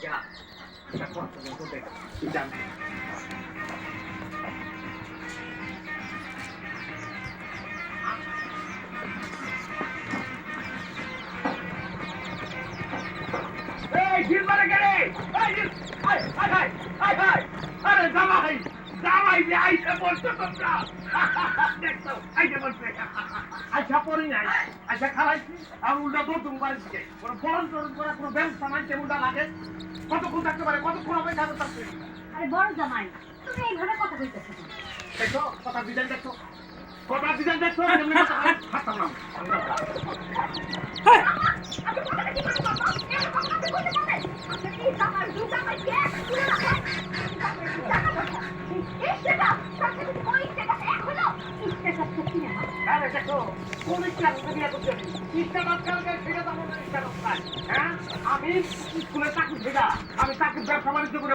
Ya, ya cuánto me conté. Y ya. এই জিলবারে গেলে এই জিল আই আই আই আই আই আরে জামাই জামাই যে আইছে বলছো তোমরা দেখছো আইছে বলছে আচ্ছা পড়ি নাই আচ্ছা খারাইছি আর উল্টা তো তুমি বাড়িতে কোনো ফোন টোন করে কোনো ব্যবস্থা নাই কেমনটা লাগে কতক্ষণ থাকতে পারে কতক্ষণ হবে খাবে থাকতে আরে বড় জামাই তুমি এইভাবে কথা কইতেছো দেখো কথা ডিজাইন দেখো কথা ডিজাইন দেখো এমনি কথা হাতাম না আরে দেখো কোন ইচ্ছা বিয়ে করতে ইচ্ছা বাদ কালকে সেটা তো আমাদের ইচ্ছা নয় হ্যাঁ আমি স্কুলে চাকরি থেকে আমি চাকরির ব্যবসা বাণিজ্য করে